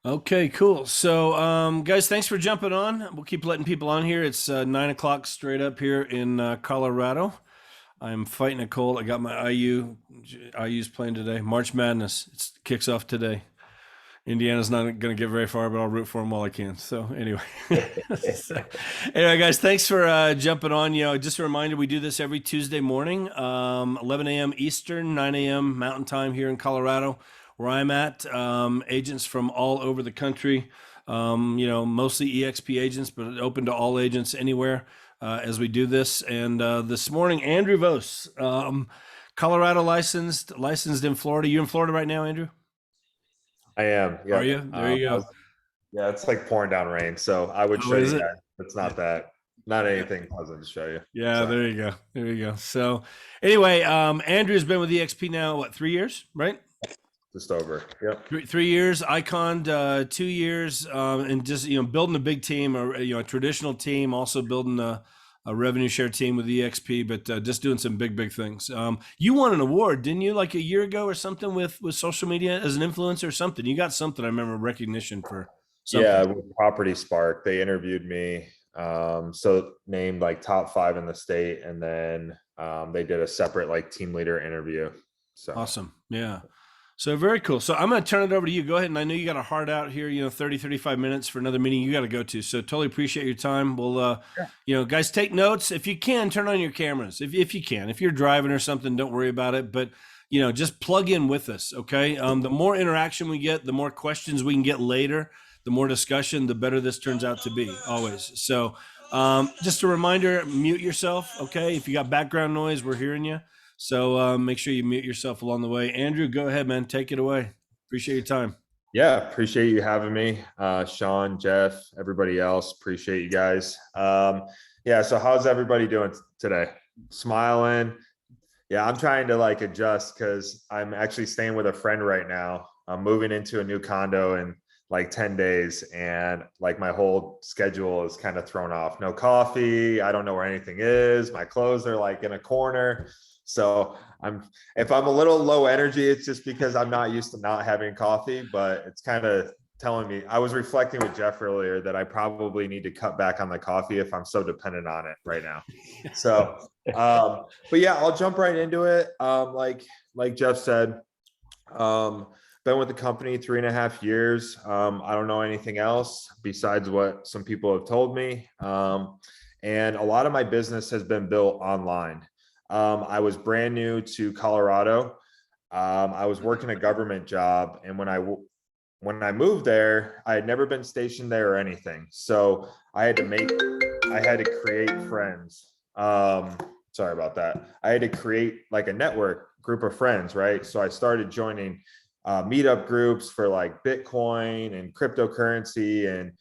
Okay, cool. So, guys, thanks for jumping on. We'll keep letting people on here. It's 9 o'clock straight up here in Colorado. I'm fighting a cold. I got my IU's playing today. March Madness. It kicks off today. Indiana's not going to get very far, but I'll root for them while I can. So anyway, so, anyway, guys, thanks for jumping on. Just a reminder, we do this every Tuesday morning, 11 a.m. Eastern, 9 a.m. Mountain Time here in Colorado, where I'm at. Agents from all over the country, mostly EXP agents, but open to all agents anywhere as we do this. And this morning, Andrew Vose, Colorado licensed in Florida. You in Florida right now, Andrew? I am. Are Yep. you? There you go. Yeah, it's like pouring down rain. So I would Oh, show you is it? guys. It's not anything pleasant to show you. Yeah, So there you go. There you go. So anyway, Andrew's been with EXP now, what, 3 years, right? just over. Yep. Three years, Iconed 2 years, and just, building a big team, a traditional team, also building a revenue share team with EXP, but just doing some big things. You won an award, didn't you, like a year ago or something with social media as an influencer or something? You got something, I remember, recognition for Yeah, something. with Property Spark, they interviewed me. So named like top 5 in the state, and then they did a separate like team leader interview. So Awesome. Yeah. So very cool. So I'm going to turn it over to you. Go ahead. And I know you got a hard out here, 35 minutes for another meeting you got to go to. So totally appreciate your time. We'll, guys, take notes. If you can, turn on your cameras. If you can. If you're driving or something, don't worry about it. But, just plug in with us, okay? The more interaction we get, the more questions we can get later, the more discussion, the better this turns out to be, always. So just a reminder, mute yourself, okay? If you got background noise, we're hearing you. So make sure you mute yourself along the way. Andrew, go ahead, man. Take it away. Appreciate your time. yeah, appreciate you having me. Sean, Jeff, everybody else. Appreciate you guys. Yeah, so how's everybody doing today? Smiling. Yeah, I'm trying to like adjust because I'm actually staying with a friend right now. I'm moving into a new condo in like 10 days, and like my whole schedule is kind of thrown off. No coffee. I don't know where anything is. My clothes are like in a corner. So if I'm a little low energy, it's just because I'm not used to not having coffee, but it's kind of telling me. I was reflecting with Jeff earlier that I probably need to cut back on the coffee if I'm so dependent on it right now. So but yeah, I'll jump right into it. Like Jeff said, been with the company 3.5 years. I don't know anything else besides what some people have told me. And a lot of my business has been built online. I was brand new to Colorado. I was working a government job, and when I moved there, I had never been stationed there or anything. So I had to create friends. Sorry about that. I had to create like a network group of friends, right? So I started joining meetup groups for like Bitcoin and cryptocurrency and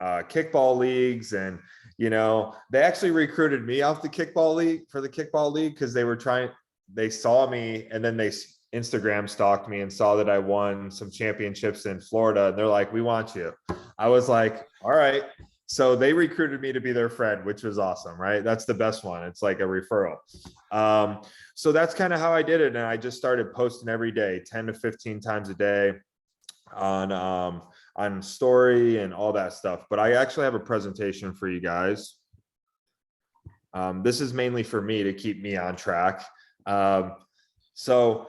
kickball leagues. And they actually recruited me off the kickball league for the kickball league because they saw me, and then they Instagram stalked me and saw that I won some championships in Florida, and they're like, we want you. I was like, all right. So they recruited me to be their friend, which was awesome, right? That's the best one. It's like a referral. So that's kind of how I did it. And I just started posting every day, 10 to 15 times a day on story and all that stuff. But I actually have a presentation for you guys. This is mainly for me to keep me on track. So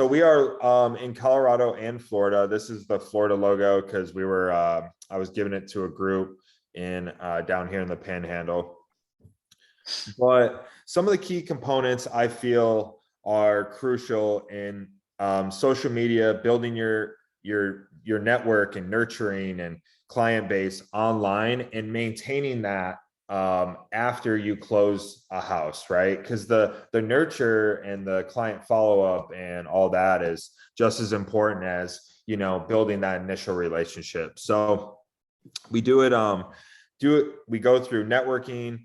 we are in Colorado and Florida. This is the Florida logo because I was giving it to a group in down here in the Panhandle. But some of the key components I feel are crucial in social media, building your network and nurturing and client base online, and maintaining that after you close a house, right? Because the nurture and the client follow-up and all that is just as important as building that initial relationship. So we do it we go through networking,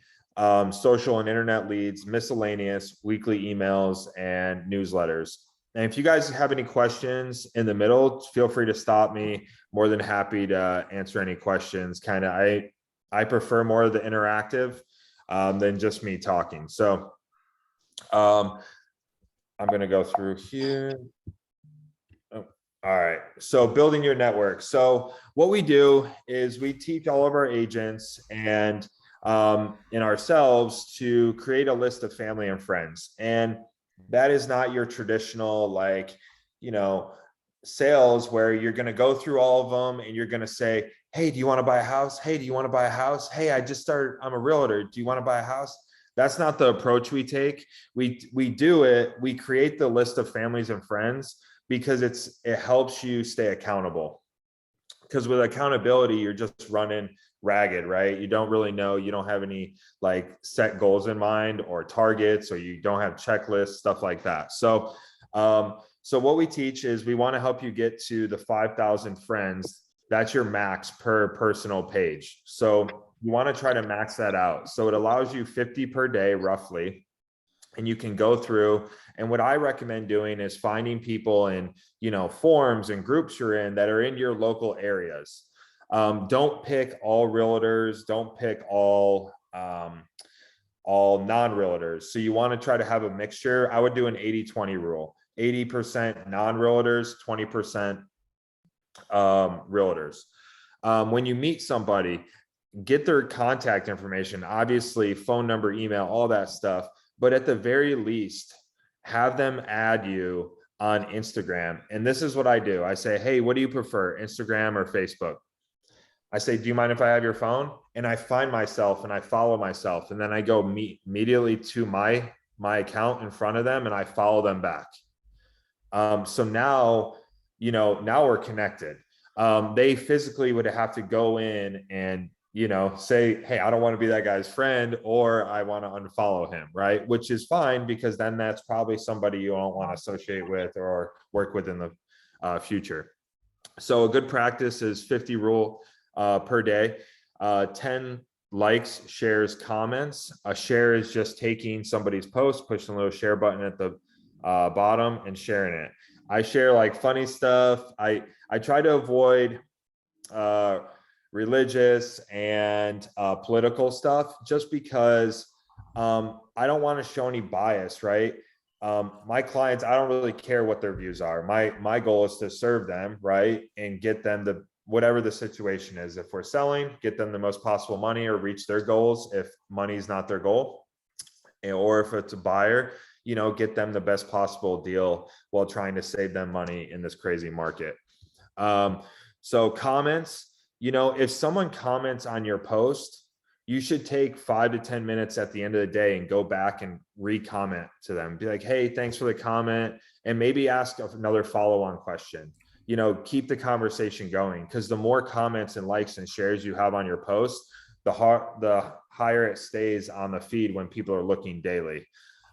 social and internet leads, miscellaneous, weekly emails, and newsletters. And if you guys have any questions in the middle, feel free to stop me. More than happy to answer any questions. I prefer more of the interactive than just me talking. So I'm going to go through here. All right. So building your network. So what we do is we teach all of our agents and ourselves to create a list of family and friends. And that is not your traditional, like, you know, sales where you're going to go through all of them and you're going to say, hey, do you want to buy a house? Hey, do you want to buy a house? Hey, I just started, I'm a realtor. Do you want to buy a house? That's not the approach we take. We do it. We create the list of families and friends because it helps you stay accountable. Because with accountability, you're just running ragged, right? You don't really know, you don't have any like set goals in mind or targets, or you don't have checklists, stuff like that. So what we teach is we want to help you get to the 5,000 friends. That's your max per personal page. So you want to try to max that out. So it allows you 50 per day, roughly. And you can go through, and what I recommend doing is finding people in, forums and groups you're in that are in your local areas. Don't pick all realtors, don't pick all non-realtors. So you want to try to have a mixture. I would do an 80-20 rule, 80% non-realtors, 20% realtors. When you meet somebody, get their contact information, obviously phone number, email, all that stuff. But at the very least, have them add you on Instagram. And this is what I do. I say, hey, what do you prefer, Instagram or Facebook? I say, do you mind if I have your phone? And I find myself and I follow myself. And then I go immediately to my account in front of them and I follow them back. So now, now we're connected. They physically would have to go in and say, hey, I don't want to be that guy's friend, or I want to unfollow him, right? Which is fine, because then that's probably somebody you don't want to associate with or work with in the future. So a good practice is 50 rule per day, 10 likes, shares, comments. A share is just taking somebody's post, pushing a little share button at the bottom and sharing it. I share like funny stuff. I try to avoid religious and political stuff, just because I don't want to show any bias, right? My clients, I don't really care what their views are. My goal is to serve them, right? And get them whatever the situation is. If we're selling, get them the most possible money or reach their goals if money is not their goal. Or if it's a buyer, get them the best possible deal while trying to save them money in this crazy market. So comments, if someone comments on your post, you should take 5 to 10 minutes at the end of the day and go back and re-comment to them. Be like, hey, thanks for the comment. And maybe ask another follow-on question. Keep the conversation going, because the more comments and likes and shares you have on your post, the higher it stays on the feed when people are looking daily.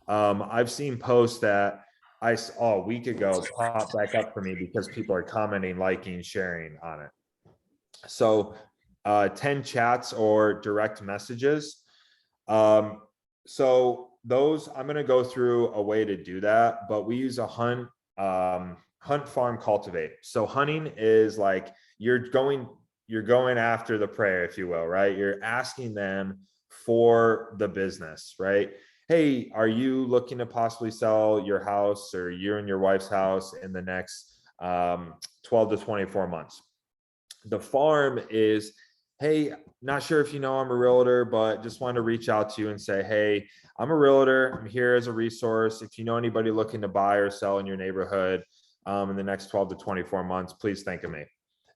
I've seen posts that I saw a week ago pop back up for me because people are commenting, liking, sharing on it. So 10 chats or direct messages. So those, I'm going to go through a way to do that, but we use a hunt, farm, cultivate. So hunting is like you're going after the prey, if you will, right? You're asking them for the business, right? Hey, are you looking to possibly sell your house or you and your wife's house in the next 12 to 24 months? The farm is, hey, not sure if I'm a realtor, but just wanted to reach out to you and say, hey, I'm a realtor. I'm here as a resource. If you know anybody looking to buy or sell in your neighborhood in the next 12 to 24 months, please think of me.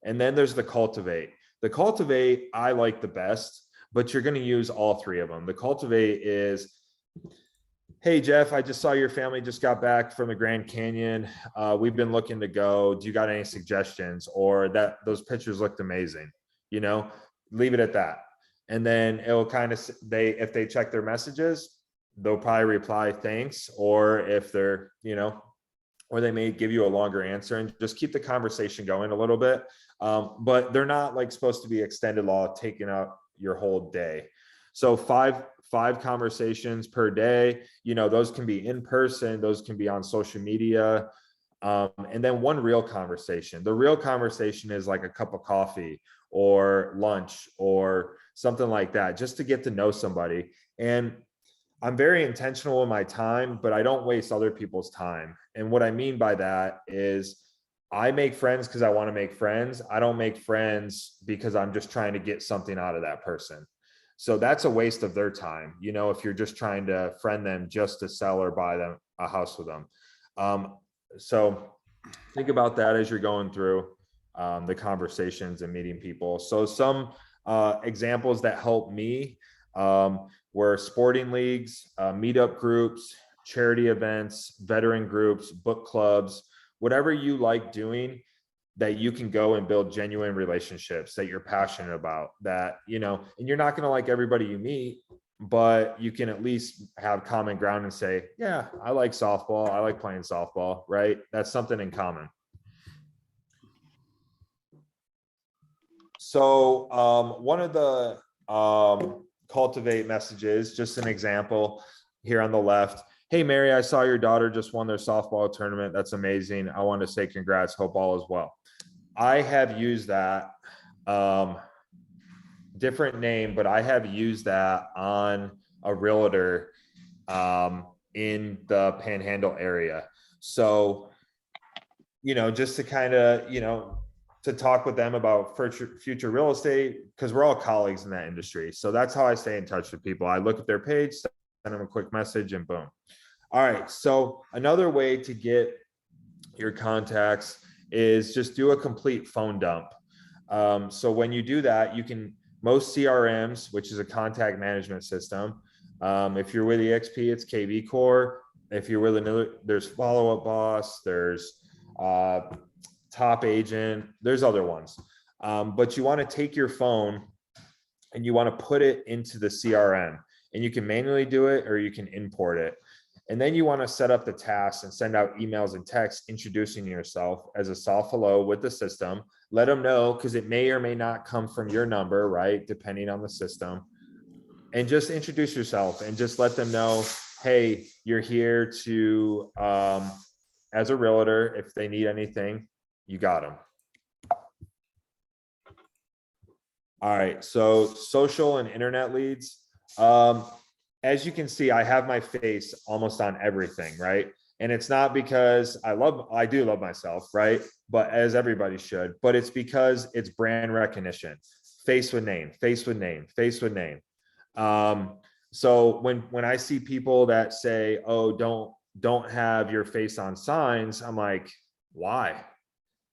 And then there's the cultivate. The cultivate, I like the best, but you're going to use all three of them. The cultivate is, hey, Jeff, I just saw your family just got back from the Grand Canyon. We've been looking to go. Do you got any suggestions? Or that those pictures looked amazing, leave it at that. And then it'll kind of, if they check their messages, they'll probably reply, thanks. Or if they're, or they may give you a longer answer, and just keep the conversation going a little bit. But they're not like supposed to be extended law, taking up your whole day. So five conversations per day, those can be in person, those can be on social media. And then one real conversation. The real conversation is like a cup of coffee or lunch or something like that, just to get to know somebody. And I'm very intentional with my time, but I don't waste other people's time. And what I mean by that is I make friends because I want to make friends. I don't make friends because I'm just trying to get something out of that person. So that's a waste of their time. You know, if you're just trying to friend them just to sell or buy them a house with them. So think about that as you're going through the conversations and meeting people. So some examples that help me were sporting leagues, meetup groups, charity events, veteran groups, book clubs, whatever you like doing that you can go and build genuine relationships that you're passionate about, that, you know, and you're not going to like everybody you meet, but you can at least have common ground and say, yeah, I like softball. I like playing softball, right? That's something in common. So one of the cultivate messages, just an example here on the left. Hey, Mary, I saw your daughter just won their softball tournament. That's amazing. I want to say congrats. Hope all is well. I have used that, different name, but I have used that on a realtor in the Panhandle area. So, you know, just to kind of, you know, to talk with them about future real estate, because we're all colleagues in that industry. So that's how I stay in touch with people. I look at their page, send them a quick message, and boom. All right. So another way to get your contacts is just do a complete phone dump. So when you do that, you can, most CRMs, which is a contact management system. If you're with EXP, it's KV Core. If you're with another, there's Follow Up Boss, there's Top Agent, there's other ones. But you want to take your phone and you want to put it into the CRM, and you can manually do it or you can import it. And then you want to set up the tasks and send out emails and texts introducing yourself as a soft hello with the system. Let them know, because it may or may not come from your number, right? Depending on the system. And just introduce yourself and just let them know, hey, you're here to, as a realtor, if they need anything, you got them. All right, so social and internet leads. As you can see, I have my face almost on everything, right? And it's not because I do love myself, right? But as everybody should, but it's because it's brand recognition, face with name, face with name, face with name. So when I see people that say, oh, don't have your face on signs, I'm like, why?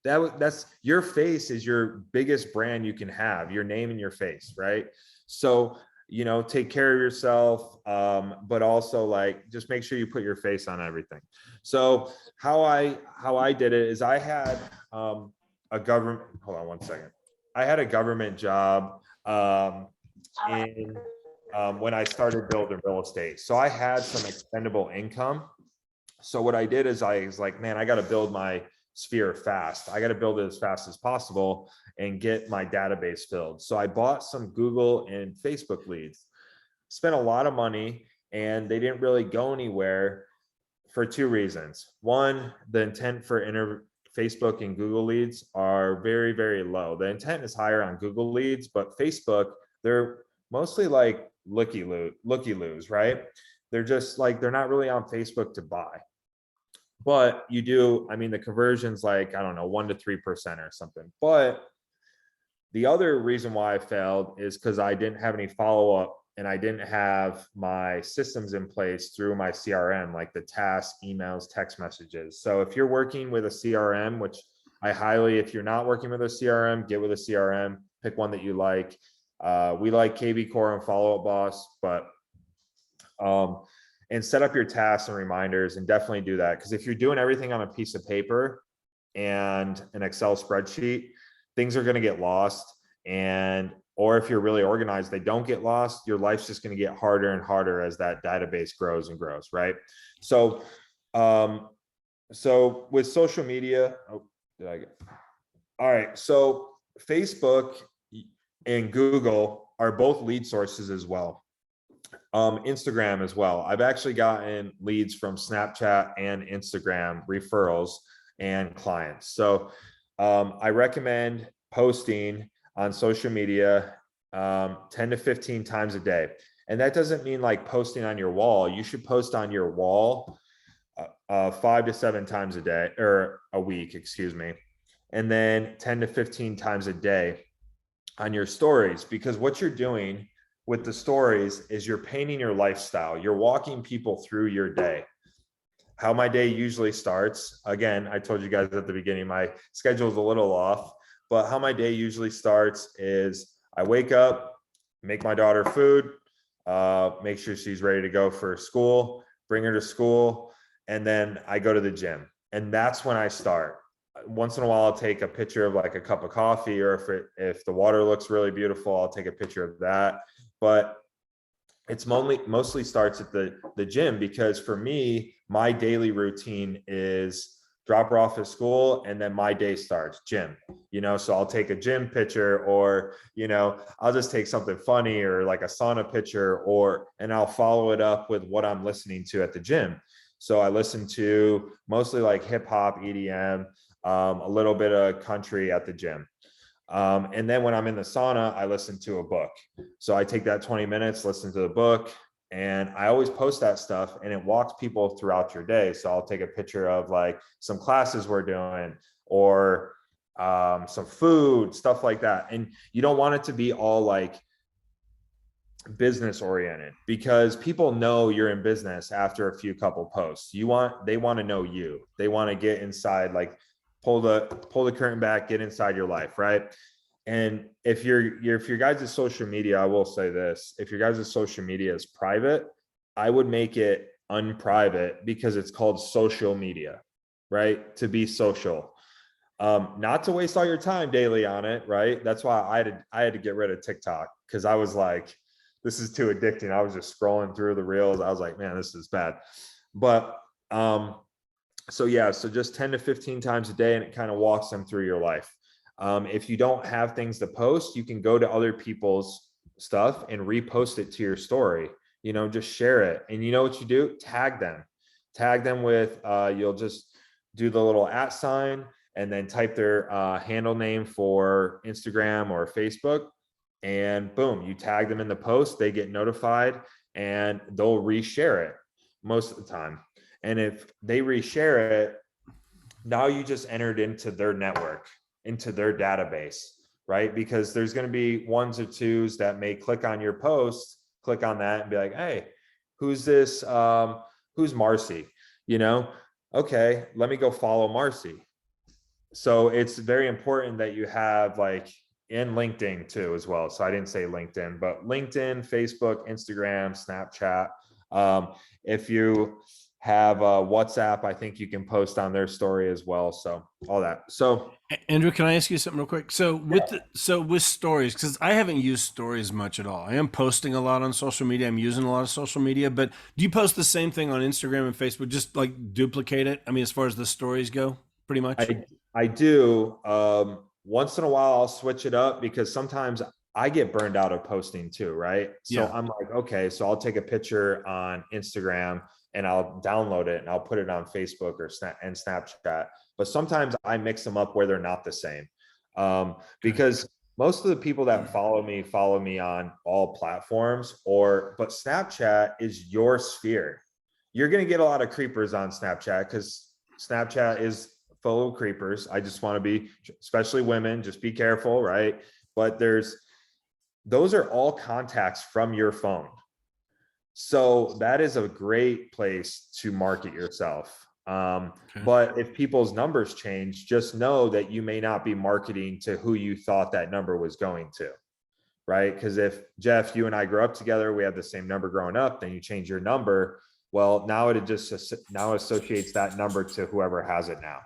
That's your face is your biggest brand you can have, your name and your face, right? So, you know, take care of yourself, but also like just make sure you put your face on everything. So how I did it is I had a government, hold on one second. I had a government job in when I started building real estate. So I had some expendable income. So what I did is I was like, man, I got to build my sphere fast. I got to build it as fast as possible and get my database filled. So I bought some Google and Facebook leads, spent a lot of money, and they didn't really go anywhere for two reasons. One, the intent for Facebook and Google leads are very, very low. The intent is higher on Google leads, but Facebook, they're mostly like looky-loos, right? They're just like, they're not really on Facebook to buy. But you do, I mean, the conversion's like, I don't know, 1 to 3% or something. But the other reason why I failed is because I didn't have any follow-up and I didn't have my systems in place through my CRM, like the tasks, emails, text messages. So if you're working with a CRM, which I highly, if you're not working with a CRM, get with a CRM, pick one that you like. We like KV Core and Follow Up Boss, but and set up your tasks and reminders, and definitely do that. Because if you're doing everything on a piece of paper and an Excel spreadsheet, things are going to get lost. And, or if you're really organized, they don't get lost. Your life's just going to get harder and harder as that database grows and grows, right? So, so with social media, all right. So Facebook and Google are both lead sources as well. Instagram as well. I've actually gotten leads from Snapchat and Instagram referrals and clients. So I recommend posting on social media 10 to 15 times a day. And that doesn't mean like posting on your wall. You should post on your wall 5 to 7 times a day or a week, excuse me. And then 10 to 15 times a day on your stories, because what you're doing with the stories is you're painting your lifestyle. You're walking people through your day. How my day usually starts. Again, I told you guys at the beginning, my schedule is a little off, but how my day usually starts is I wake up, make my daughter food, make sure she's ready to go for school, bring her to school, and then I go to the gym. And that's when I start. Once in a while, I'll take a picture of like a cup of coffee, or if the water looks really beautiful, I'll take a picture of that. But it's mostly starts at the gym, because for me, my daily routine is drop her off at school and then my day starts gym, so I'll take a gym picture, or, I'll just take something funny or like a sauna picture, and I'll follow it up with what I'm listening to at the gym. So I listen to mostly like hip hop, EDM, a little bit of country at the gym. And then when I'm in the sauna, I listen to a book. So I take that 20 minutes, listen to the book, and I always post that stuff, and it walks people throughout your day. So I'll take a picture of like some classes we're doing, or some food, stuff like that. And you don't want it to be all like business oriented, because people know you're in business after a few couple posts. They want to know you. They want to get inside, like pull the curtain back, get inside your life, right? And if your guys' social media, I will say this, if your guys' social media is private, I would make it unprivate, because it's called social media, right? To be social, not to waste all your time daily on it, right? That's why I had to get rid of TikTok, because I was like, this is too addicting. I was just scrolling through the reels. I was like, man, this is bad. But so just 10 to 15 times a day, and it kind of walks them through your life. If you don't have things to post, you can go to other people's stuff and repost it to your story, just share it. And you know what you do? Tag them with, you'll just do the little @ sign and then type their handle name for Instagram or Facebook. And boom, you tag them in the post, they get notified, and they'll reshare it most of the time. And if they reshare it, now you just entered into their network, into their database, right? Because there's going to be ones or twos that may click on your post, click on that and be like, hey, who's this? Who's Marcy? Okay, let me go follow Marcy. So it's very important that you have like, in LinkedIn too, as well. So I didn't say LinkedIn, but LinkedIn, Facebook, Instagram, Snapchat. If you have WhatsApp, I think you can post on their story as well. So all that. So Andrew, can I ask you something real quick? So with stories, because I haven't used stories much at all. I am posting a lot on social media. I'm using a lot of social media, but do you post the same thing on Instagram and Facebook? Just like duplicate it? I mean, as far as the stories go, pretty much? I do. Once in a while, I'll switch it up, because sometimes I get burned out of posting too, right? So I'm like, okay, so I'll take a picture on Instagram and I'll download it and I'll put it on Facebook or Snapchat. But sometimes I mix them up where they're not the same. Because most of the people that follow me on all platforms, but Snapchat is your sphere. You're going to get a lot of creepers on Snapchat, because Snapchat is full of creepers. I just want to be, especially women, just be careful, right? But those are all contacts from your phone. So that is a great place to market yourself. But if people's numbers change, just know that you may not be marketing to who you thought that number was going to, right? Because if Jeff, you and I grew up together, we had the same number growing up, then you change your number. Well, now it now associates that number to whoever has it now.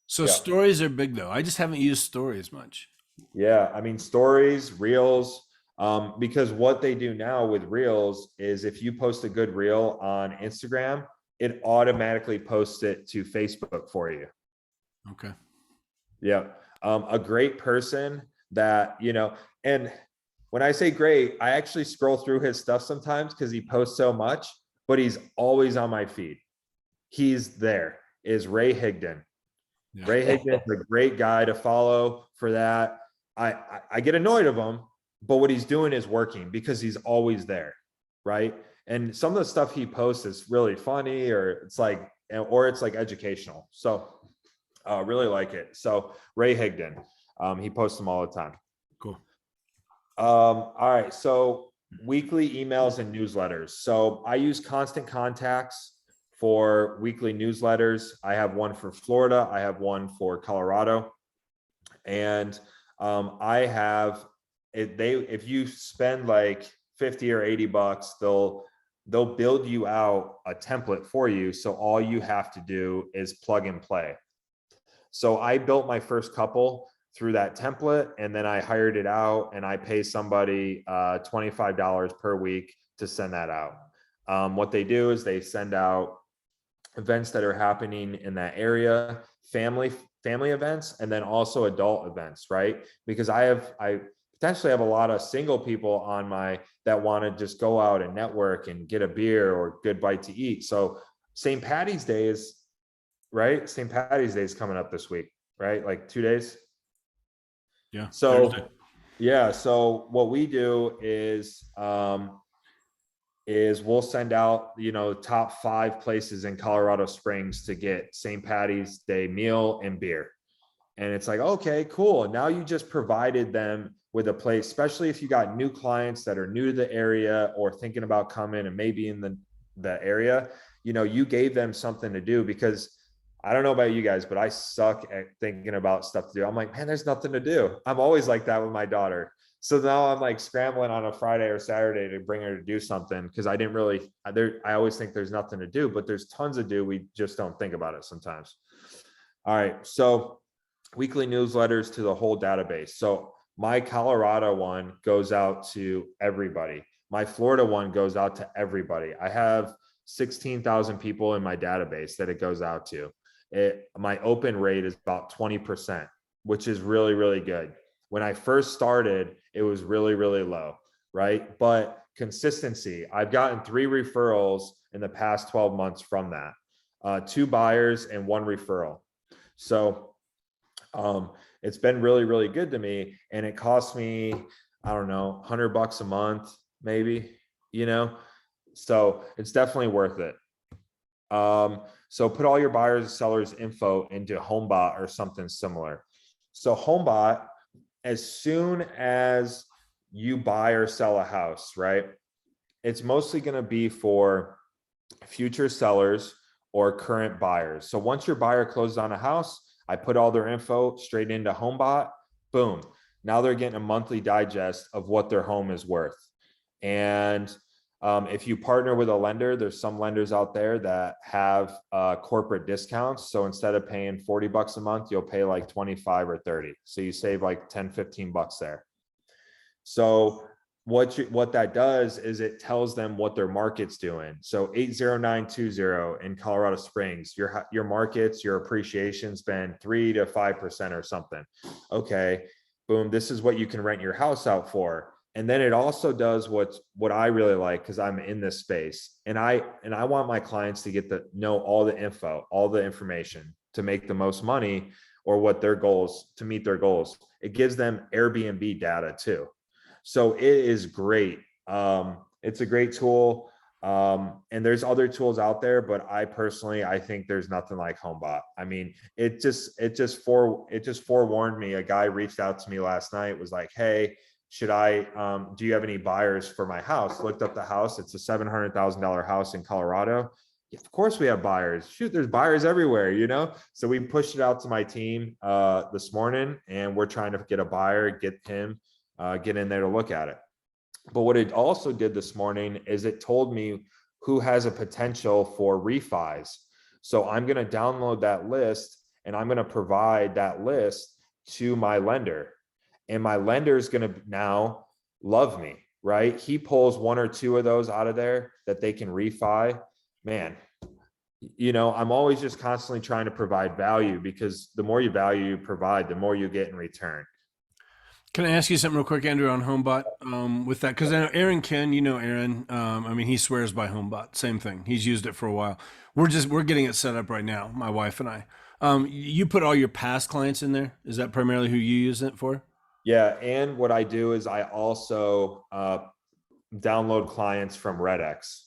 So stories are big though. I just haven't used stories much. Yeah, I mean, stories, reels, because what they do now with reels is if you post a good reel on Instagram, it automatically posts it to Facebook for you. Okay. Yeah. A great person that, and when I say great, I actually scroll through his stuff sometimes because he posts so much, but he's always on my feed. He's there, is Ray Higdon. Yeah. Ray Higdon is a great guy to follow for that. I get annoyed of him, but what he's doing is working because he's always there, right? And some of the stuff he posts is really funny, or it's like educational. So really like it. So Ray Higdon, he posts them all the time. Cool. All right. So weekly emails and newsletters. So I use Constant Contacts for weekly newsletters. I have one for Florida. I have one for Colorado. And I have if you spend like 50 or 80 bucks, they'll build you out a template for you. So all you have to do is plug and play. So I built my first couple through that template, and then I hired it out, and I pay somebody $25 per week to send that out. What they do is they send out events that are happening in that area, family events, and then also adult events, right? Because I potentially have a lot of single people on that want to just go out and network and get a beer or good bite to eat. So St. Patty's Day is, right? St. Patty's Day is coming up this week, right? Like 2 days. Yeah. So Thursday. yeah. So what we do is we'll send out, top 5 places in Colorado Springs to get St. Patty's Day meal and beer. And it's like, okay, cool. Now you just provided them with a place, especially if you got new clients that are new to the area or thinking about coming and maybe in the area, you gave them something to do. Because I don't know about you guys, but I suck at thinking about stuff to do. I'm like, man, there's nothing to do. I'm always like that with my daughter. So now I'm like scrambling on a Friday or Saturday to bring her to do something, because I always think there's nothing to do, but there's tons to do. We just don't think about it sometimes. All right. So weekly newsletters to the whole database. So my Colorado one goes out to everybody. My Florida one goes out to everybody. I have 16,000 people in my database that it goes out to. My open rate is about 20%, which is really, really good. When I first started, it was really, really low, right? But consistency, I've gotten 3 referrals in the past 12 months from that, 2 buyers and 1 referral. So it's been really, really good to me. And it cost me, I don't know, $100 a month, maybe, so it's definitely worth it. So put all your buyers and sellers info into Homebot or something similar. So Homebot, as soon as you buy or sell a house, right, it's mostly going to be for future sellers or current buyers. So once your buyer closes on a house, I put all their info straight into Homebot. Boom. Now they're getting a monthly digest of what their home is worth. And if you partner with a lender, there's some lenders out there that have corporate discounts. So instead of paying $40 a month, you'll pay like 25 or 30. So you save like 10, 15 bucks there. So what that does is it tells them what their market's doing. So 80920 in Colorado Springs, your markets, your appreciation's been 3 to 5% or something. Okay, boom, this is what you can rent your house out for. And then it also does what I really like, because I'm in this space, and I want my clients to know all the info, all the information to make the most money, or what their goals, to meet their goals. It gives them Airbnb data too. So it is great. It's a great tool. And there's other tools out there, but I think there's nothing like Homebot. I mean, it just forewarned me. A guy reached out to me last night, was like, hey, do you have any buyers for my house? Looked up the house. It's a $700,000 house in Colorado. Of course we have buyers. Shoot, there's buyers everywhere, So we pushed it out to my team this morning, and we're trying to get a buyer, get in there to look at it. But what it also did this morning is it told me who has a potential for refis. So I'm going to download that list, and I'm going to provide that list to my lender. And my lender is going to now love me, right? He pulls 1 or 2 of those out of there that they can refi. Man, I'm always just constantly trying to provide value, because the more you provide, the more you get in return. Can I ask you something real quick, Andrew, on Homebot with that? Because I know Aaron Ken, Aaron. I mean, he swears by Homebot. Same thing. He's used it for a while. We're getting it set up right now, my wife and I. You put all your past clients in there. Is that primarily who you use it for? Yeah. And what I do is I also download clients from RedX.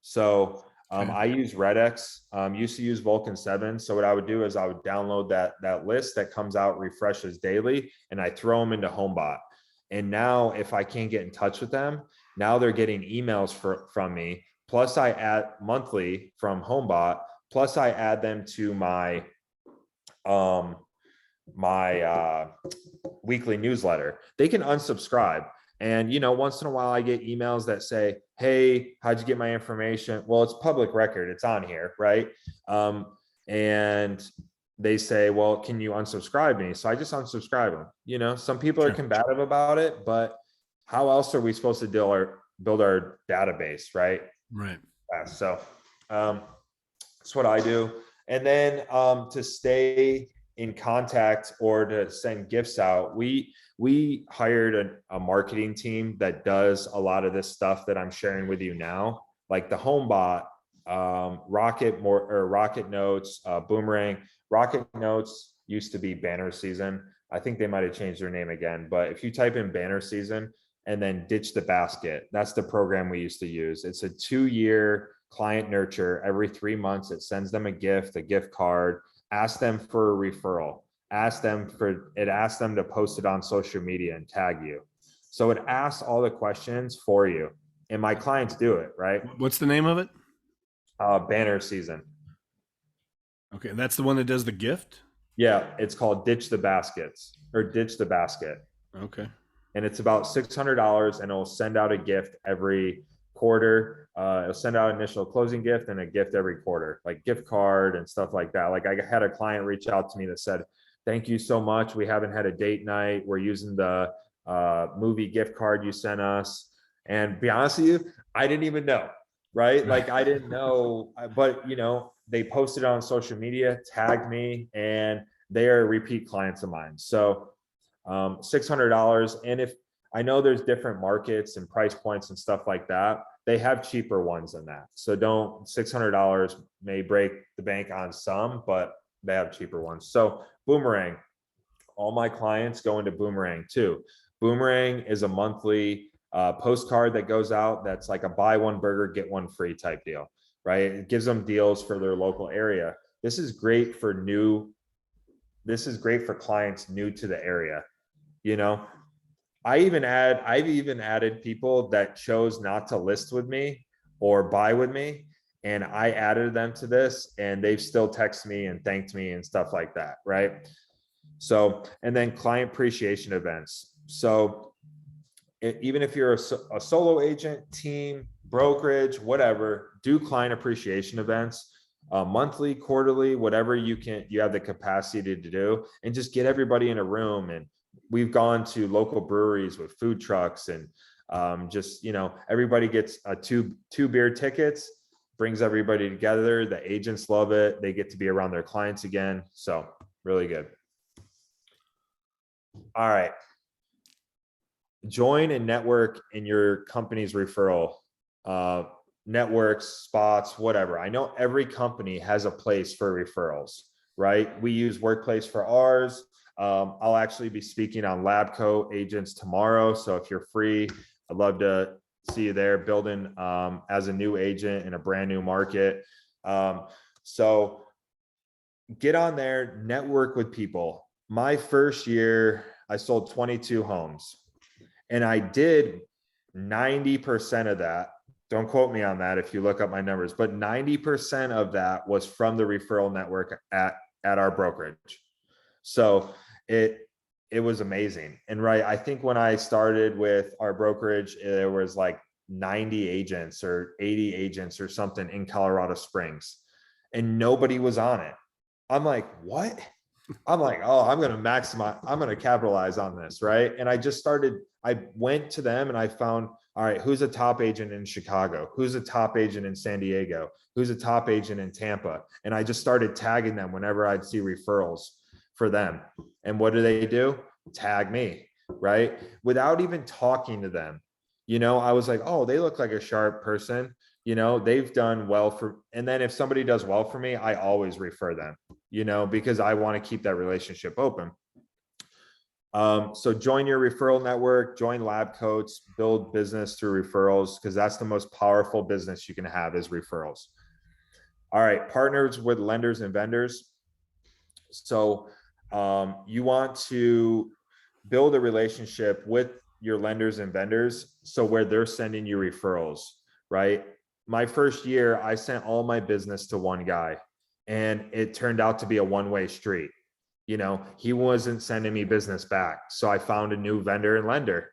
So Okay. I use Redx, used to use Vulcan 7. So what I would do is I would download that list that comes out, refreshes daily, and I throw them into Homebot. And now if I can't get in touch with them, now they're getting emails from me. Plus I add monthly from Homebot. Plus I add them to my weekly newsletter. They can unsubscribe. And, once in a while I get emails that say, hey, how'd you get my information? Well, it's public record. It's on here, right? And they say, well, can you unsubscribe me? So I just unsubscribe them. Some people are combative about it, but how else are we supposed to build our database, right? Right. So that's what I do. And then to stay in contact or to send gifts out, we hired a marketing team that does a lot of this stuff that I'm sharing with you now, like the Homebot, Rocket Notes, Boomerang. Rocket Notes used to be Banner Season. I think they might have changed their name again, but if you type in Banner Season and then Ditch the Basket, that's the program we used to use. It's a 2-year client nurture. Every 3 months, it sends them a gift card, ask them for a referral, asks them to post it on social media and tag you. So it asks all the questions for you, and my clients do it, right? What's the name of it? Banner Season. Okay, that's the one that does the gift? Yeah, it's called Ditch the Baskets or Ditch the Basket. Okay. And it's about $600, and it'll send out a gift every quarter. It'll send out initial closing gift and a gift every quarter, like gift card and stuff like that. Like I had a client reach out to me that said, thank you so much. We haven't had a date night. We're using the movie gift card you sent us. And be honest with you, I didn't even know, right? Like I didn't know, but they posted on social media, tagged me, and they are repeat clients of mine. So $600. And if I know there's different markets and price points and stuff like that, they have cheaper ones than that. So $600 may break the bank on some, but they have cheaper ones. So Boomerang, all my clients go into Boomerang too. Boomerang is a monthly postcard that goes out. That's like a buy one burger, get one free type deal, right? It gives them deals for their local area. This is great for clients new to the area. I've even added people that chose not to list with me or buy with me, and I added them to this, and they've still texted me and thanked me and stuff like that, right? So, and then client appreciation events. So even if you're a solo agent, team, brokerage, whatever, do client appreciation events, monthly, quarterly, whatever you have the capacity to do, and just get everybody in a room. And we've gone to local breweries with food trucks, and everybody gets two beer tickets, brings everybody together. The agents love it. They get to be around their clients again. So really good. All right. Join and network in your company's referral networks, spots, whatever. I know every company has a place for referrals, right? We use Workplace for ours. I'll actually be speaking on Labco agents tomorrow. So if you're free, I'd love to see you there building as a new agent in a brand new market. So get on there, network with people. My first year, I sold 22 homes, and I did 90% of that. Don't quote me on that if you look up my numbers, but 90% of that was from the referral network at our brokerage. So it was amazing. And right, I think when I started with our brokerage, there was like 90 agents or 80 agents or something in Colorado Springs, and nobody was on it. I'm like, what? I'm like, oh, I'm going to capitalize on this. Right. And I went to them and I found, all right, who's a top agent in Chicago? Who's a top agent in San Diego? Who's a top agent in Tampa? And I just started tagging them whenever I'd see referrals for them. And what do? Tag me, right? Without even talking to them. I was like, oh, they look like a sharp person. They've done well and then if somebody does well for me, I always refer them, because I want to keep that relationship open. So join your referral network, join lab coats, build business through referrals, because that's the most powerful business you can have is referrals. All right, partners with lenders and vendors. So you want to build a relationship with your lenders and vendors, so where they're sending you referrals, right? My first year, I sent all my business to one guy, and it turned out to be a one-way street. You know, he wasn't sending me business back. So I found a new vendor and lender.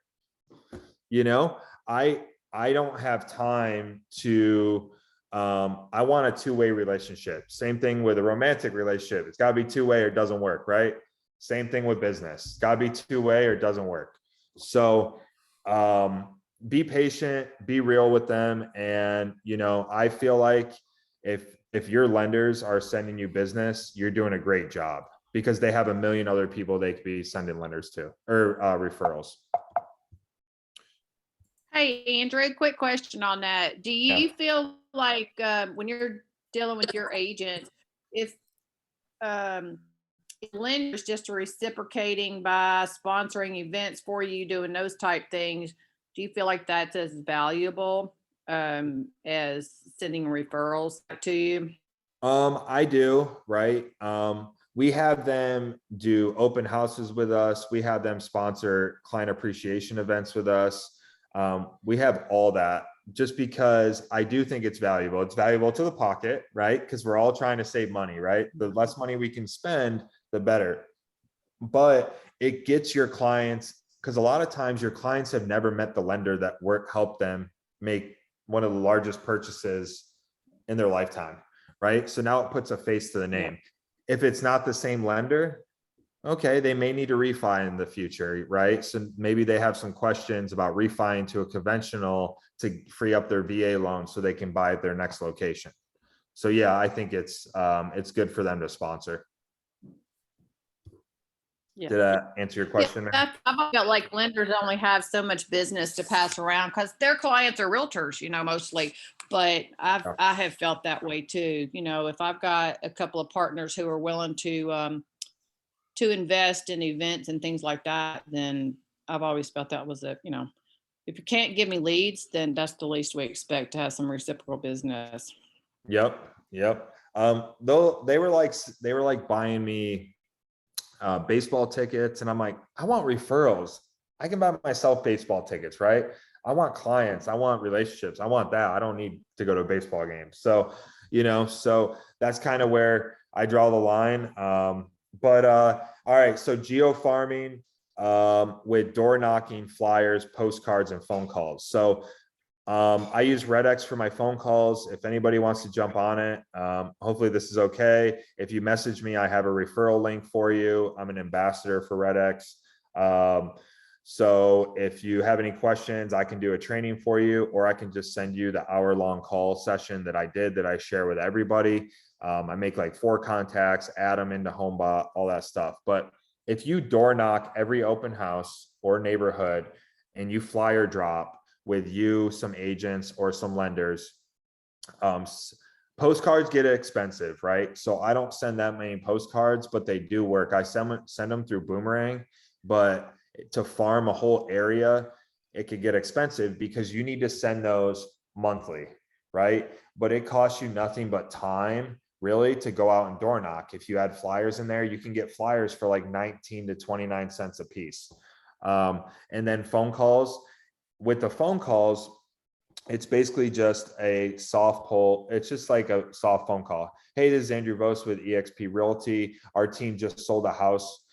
You know, I don't have time to I want a two-way relationship. Same thing with a romantic relationship. It's got to be two-way or it doesn't work, right? Same thing with business. It's got to be two-way or it doesn't work. So be patient, be real with them. And, you know, I feel like if your lenders are sending you business, you're doing a great job, because they have a million other people they could be sending lenders to, or referrals. Hey, Andrew, quick question on that. Do you feel like when you're dealing with your agent, if lenders just reciprocating by sponsoring events for you, doing those type things, do you feel like that's as valuable as sending referrals to you? I do, right? We have them do open houses with us. We have them sponsor client appreciation events with us. We have all that, just because I do think it's valuable. It's valuable to the pocket, right? Because we're all trying to save money, right? The less money we can spend, the better. But it gets your clients, because a lot of times your clients have never met the lender that helped them make one of the largest purchases in their lifetime, right? So now it puts a face to the name. If it's not the same lender, okay, they may need to refi in the future, right? So maybe they have some questions about refining to a conventional to free up their VA loan so they can buy at their next location. So yeah, I think it's good for them to sponsor. Yeah. Did that answer your question? Yeah, I've got like lenders only have so much business to pass around because their clients are realtors, you know, mostly. But I have felt that way too. You know, if I've got a couple of partners who are willing to invest in events and things like that, then I've always felt that was if you can't give me leads, then that's the least we expect to have some reciprocal business. Yep. Though they were like buying me baseball tickets, and I'm like, I want referrals. I can buy myself baseball tickets, right? I want clients, I want relationships, I want that. I don't need to go to a baseball game. So, so that's kind of where I draw the line. But all right, so Geo Farming with door knocking, flyers, postcards, and phone calls. So I use RedX for my phone calls. If anybody wants to jump on it, hopefully this is okay. If you message me, I have a referral link for you. I'm an ambassador for RedX. So if you have any questions, I can do a training for you, or I can just send you the hour-long call session that I share with everybody. I make like 4 contacts, add them into Homebot, all that stuff. But if you door knock every open house or neighborhood and you flyer drop with you, some agents or some lenders, postcards get expensive, right? So I don't send that many postcards, but they do work. I send them through Boomerang, but to farm a whole area, it could get expensive because you need to send those monthly, right? But it costs you nothing but time, really, to go out and door knock. If you add flyers in there, you can get flyers for like 19 to 29 cents a piece. And then phone calls. With the phone calls, it's basically just a soft pull. It's just like a soft phone call. Hey, this is Andrew Vose with eXp Realty. Our team just sold a house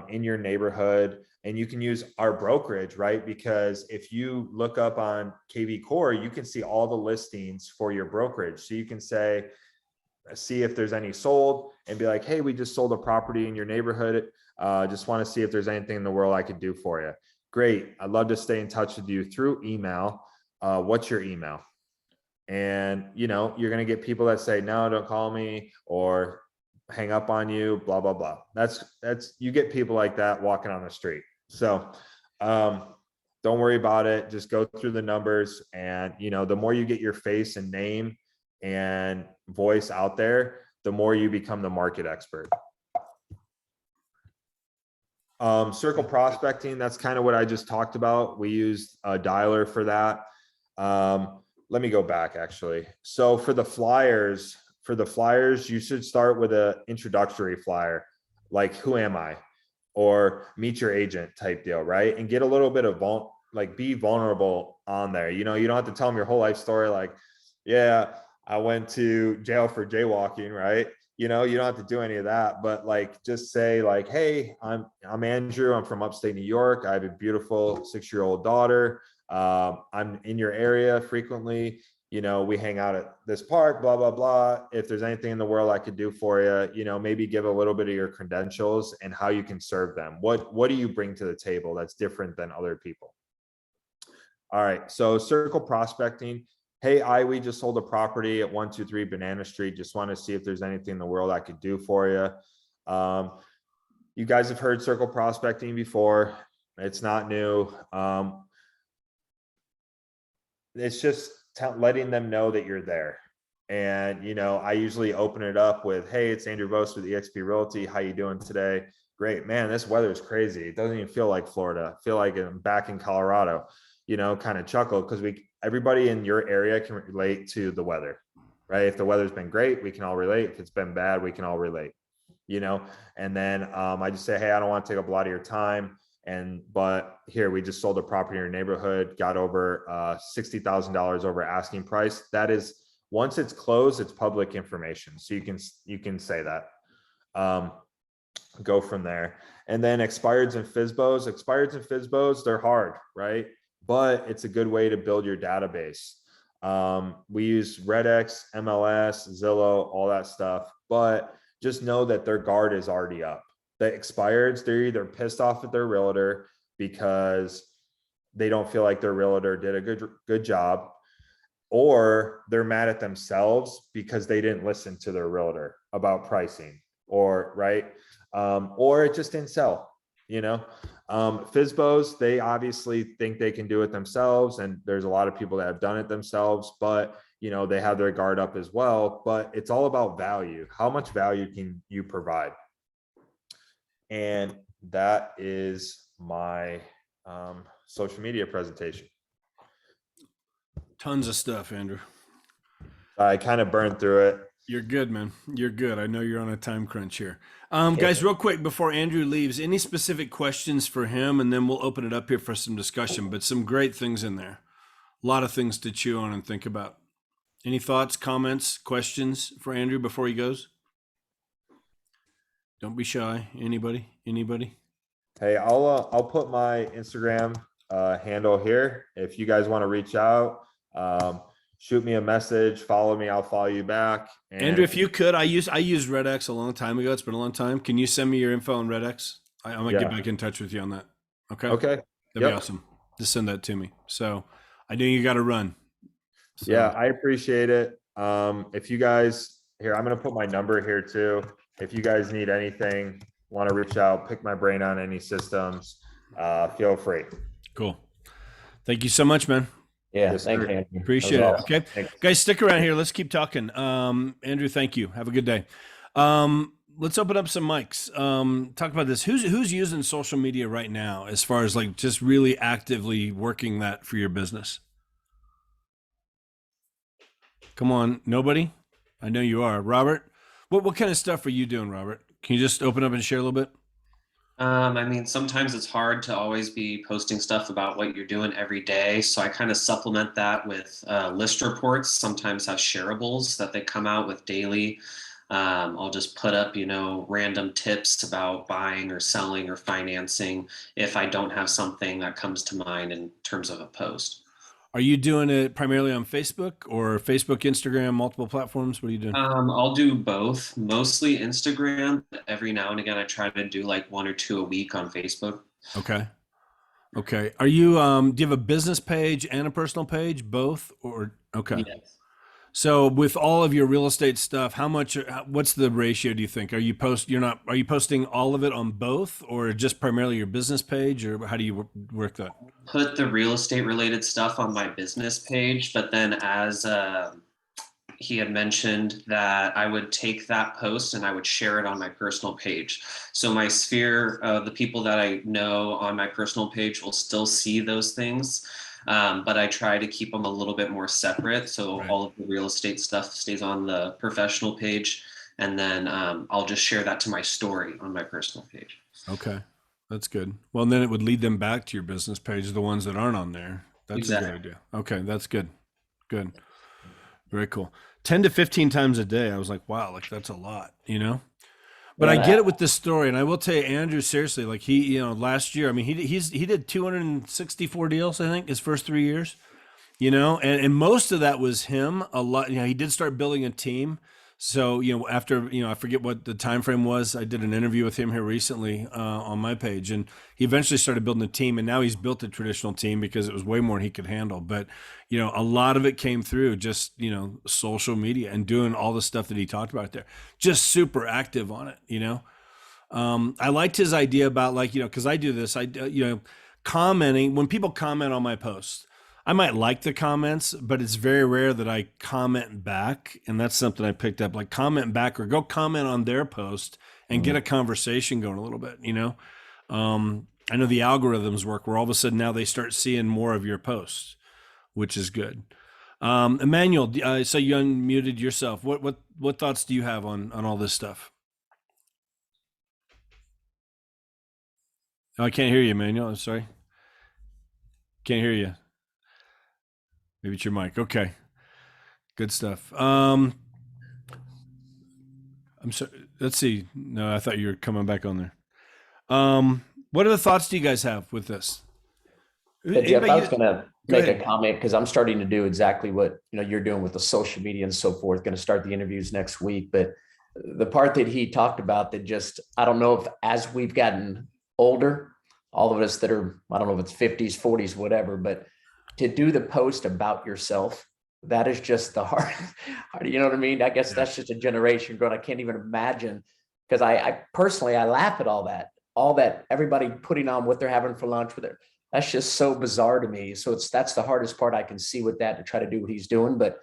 in your neighborhood, and you can use our brokerage, right? Because if you look up on KV Core, you can see all the listings for your brokerage. So you can see if there's any sold and be like, hey, we just sold a property in your neighborhood. Just want to see if there's anything in the world I could do for you. Great. I'd love to stay in touch with you through email. What's your email? And you're going to get people that say, no, don't call me, or hang up on you, blah, blah, blah. That's you get people like that walking on the street. So don't worry about it. Just go through the numbers, and the more you get your face and name and voice out there, the more you become the market expert. Circle prospecting, that's kind of what I just talked about. We used a dialer for that. Let me go back actually. So for the flyers, you should start with an introductory flyer, like who am I? Or meet your agent type deal, right? And get a little bit of be vulnerable on there. You know, you don't have to tell them your whole life story. Like, yeah, I went to jail for jaywalking, right? You know, you don't have to do any of that, but like, just say like, hey, I'm Andrew. I'm from upstate New York. I have a beautiful 6-year-old daughter. I'm in your area frequently. You know, we hang out at this park, blah, blah, blah. If there's anything in the world I could do for you, you know, maybe give a little bit of your credentials and how you can serve them. What do you bring to the table that's different than other people? All right. So circle prospecting. Hey, we just sold a property at 123 Banana Street. Just want to see if there's anything in the world I could do for you. You guys have heard circle prospecting before. It's not new. It's just letting them know that you're there. And, you know, I usually open it up with, hey, it's Andrew Vose with eXp Realty. How you doing today? Great, man. This weather is crazy. It doesn't even feel like Florida. I feel like I'm back in Colorado, you know, kind of chuckle because everybody in your area can relate to the weather, right? If the weather's been great, we can all relate. If it's been bad, we can all relate, you know? And then I just say, hey, I don't want to take up a lot of your time. But here, we just sold a property in your neighborhood, got over $60,000 over asking price. That is, once it's closed, it's public information. So you can say that. Go from there. And then expireds and FSBOs, they're hard, right? But it's a good way to build your database. We use RedX, MLS, Zillow, all that stuff, but just know that their guard is already up. The expireds, they're either pissed off at their realtor because they don't feel like their realtor did a good job, or they're mad at themselves because they didn't listen to their realtor about pricing, or or it just didn't sell, you know. FSBOs, they obviously think they can do it themselves, and there's a lot of people that have done it themselves, but you know, they have their guard up as well. But it's all about value. How much value can you provide? And that is my social media presentation. Tons of stuff, Andrew. I kind of burned through it. You're good, man. You're good. I know you're on a time crunch here. Guys, real quick before Andrew leaves, any specific questions for him? And then we'll open it up here for some discussion, but some great things in there. A lot of things to chew on and think about. Any thoughts, comments, questions for Andrew before he goes? Don't be shy. Anybody? Hey, I'll put my Instagram handle here. If you guys want to reach out, shoot me a message, follow me, I'll follow you back. And Andrew, if you could, I used RedX a long time ago. It's been a long time. Can you send me your info on RedX? I'm gonna get back in touch with you on that. Okay. Okay. That'd be awesome. Just send that to me. So I know you got to run. So. Yeah, I appreciate it. If you guys here, I'm gonna put my number here too. If you guys need anything, want to reach out, pick my brain on any systems, feel free. Cool. Thank you so much, man. Yeah, Yes, thanks, sir. Andrew. Appreciate it. Awesome. Okay. Thanks. Guys, stick around here. Let's keep talking. Andrew, thank you. Have a good day. Let's open up some mics. Talk about this. Who's using social media right now as far as like just really actively working that for your business? Come on. Nobody? I know you are. Robert, what kind of stuff are you doing, Robert? Can you just open up and share a little bit? I mean, sometimes it's hard to always be posting stuff about what you're doing every day. So I kind of supplement that with list reports, sometimes have shareables that they come out with daily. I'll just put up, random tips about buying or selling or financing if I don't have something that comes to mind in terms of a post. Are you doing it primarily on Facebook or Facebook, Instagram, multiple platforms? What are you doing? I'll do both, mostly Instagram. But every now and again, I try to do like 1 or 2 a week on Facebook. Okay. Are you, do you have a business page and a personal page, both, or? Okay. Yes. So with all of your real estate stuff, what's the ratio, do you think? Are you posting all of it on both, or just primarily your business page, or how do you work that? Put the real estate related stuff on my business page, but then as he had mentioned that I would take that post and I would share it on my personal page. So my sphere, the people that I know on my personal page will still see those things. But I try to keep them a little bit more separate. So Right. all of the real estate stuff stays on the professional page. And then I'll just share that to my story on my personal page. Okay. That's good. Well, then it would lead them back to your business page, the ones that aren't on there. That's a good Exactly. idea. Okay. That's good. Good. Very cool. 10 to 15 times a day. I was like, wow, like that's a lot, you know? But I And get it with this story. And I will tell you, Andrew, seriously, like last year, I mean, he did 264 deals, I think, his first 3 years, and most of that was him. A lot, he did start building a team. So, after, I forget what the time frame was. I did an interview with him here recently on my page, and he eventually started building a team, and now he's built a traditional team because it was way more than he could handle. But, a lot of it came through just, social media and doing all the stuff that he talked about there, just super active on it. I liked his idea about cause I do this, commenting when people comment on my posts. I might like the comments, but it's very rare that I comment back. And that's something I picked up, like comment back or go comment on their post and get a conversation going a little bit, I know the algorithms work where all of a sudden now they start seeing more of your posts, which is good. Emmanuel, so you unmuted yourself. What thoughts do you have on all this stuff? Oh, I can't hear you, Emmanuel. I'm sorry. Can't hear you. Maybe it's your mic. Okay. Good stuff. I'm sorry. Let's see. No, I thought you were coming back on there. What other thoughts do you guys have with this? Jeff, Anybody- I was going to Go make ahead. a comment because I'm starting to do exactly what you're doing with the social media and so forth. Going to start the interviews next week, but the part that he talked about that just I don't know if as we've gotten older, all of us that are I don't know if it's 50s, 40s, whatever, but to do the post about yourself, that is just the hard. You know what I mean? I guess that's just a generation growing. I can't even imagine because I personally I laugh at all that everybody putting on what they're having for lunch with it. That's just so bizarre to me. So that's the hardest part I can see with that to try to do what he's doing. But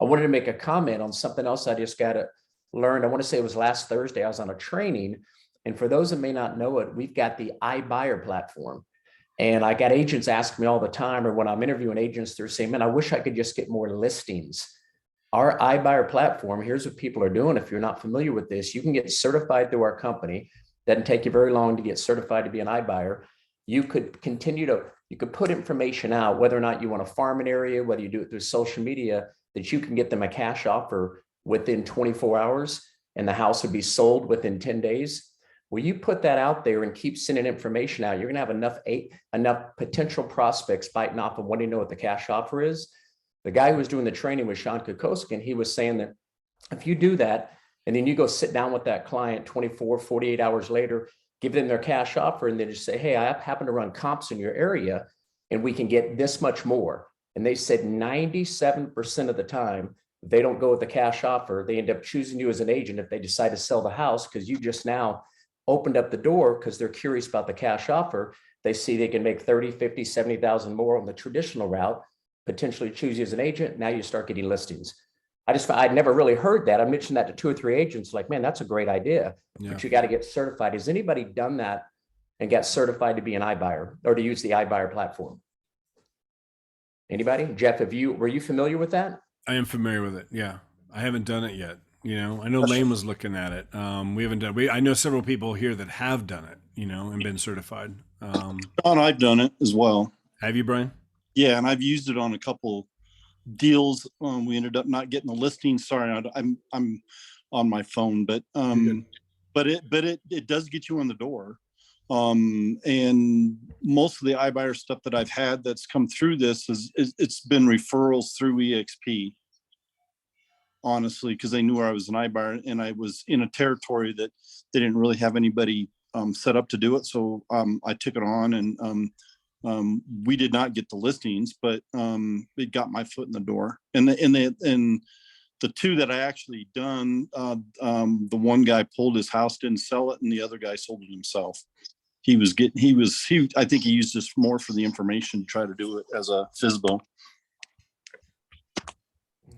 I wanted to make a comment on something else I just got to learn. I want to say it was last Thursday. I was on a training. And for those that may not know it, we've got the iBuyer platform. And I got agents ask me all the time, or when I'm interviewing agents, they're saying, man, I wish I could just get more listings. Our iBuyer platform, here's what people are doing. If you're not familiar with this, you can get certified through our company. Doesn't take you very long to get certified to be an iBuyer. You could you could put information out, whether or not you want to farm an area, whether you do it through social media, that you can get them a cash offer within 24 hours and the house would be sold within 10 days. Well, you put that out there and keep sending information out, you're going to have enough potential prospects biting off and wanting to know what the cash offer is. The guy who was doing the training was Sean Kokoski, and he was saying that if you do that, and then you go sit down with that client 24, 48 hours later, give them their cash offer, and then just say, hey, I happen to run comps in your area, and we can get this much more. And they said 97% of the time, if they don't go with the cash offer, they end up choosing you as an agent if they decide to sell the house because you just now opened up the door because they're curious about the cash offer. They see they can make 30, 50, 70,000 more on the traditional route, potentially choose you as an agent. Now you start getting listings. I'd never really heard that. I mentioned that to 2 or 3 agents, like, man, that's a great idea, but you got to get certified. Has anybody done that and got certified to be an iBuyer or to use the iBuyer platform? Anybody? Jeff, were you familiar with that? I am familiar with it. Yeah. I haven't done it yet. I know Lane was looking at it. We haven't done I know several people here that have done it, and been certified. Don, I've done it as well. Have you, Brian? Yeah, and I've used it on a couple deals. We ended up not getting the listing. Sorry, I'm on my phone, but it does get you in the door. And most of the iBuyer stuff that I've had that's come through this it's been referrals through EXP. Honestly, because they knew I was an iBuyer and I was in a territory that they didn't really have anybody set up to do it. So I took it on, and we did not get the listings, but it got my foot in the door. And the 2 that I actually done, the one guy pulled his house, didn't sell it, and the other guy sold it himself. I think he used this more for the information to try to do it as a FSBO.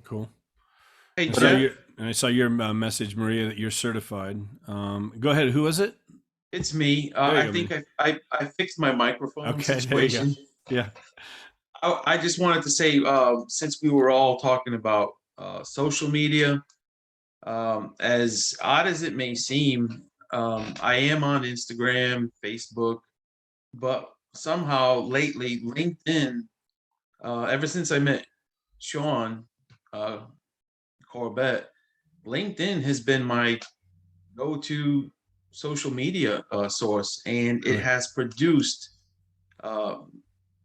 Cool. Hey, I saw Jeff, your message, Maria, that you're certified. Go ahead. Who was it? it's me. There you I go, think man. I fixed my microphone Okay, there you go. situation. Yeah. I just wanted to say, since we were all talking about social media, as odd as it may seem, I am on Instagram, Facebook, but somehow lately LinkedIn, ever since I met Sean Corbett, LinkedIn has been my go-to social media source, and it Really? has produced uh,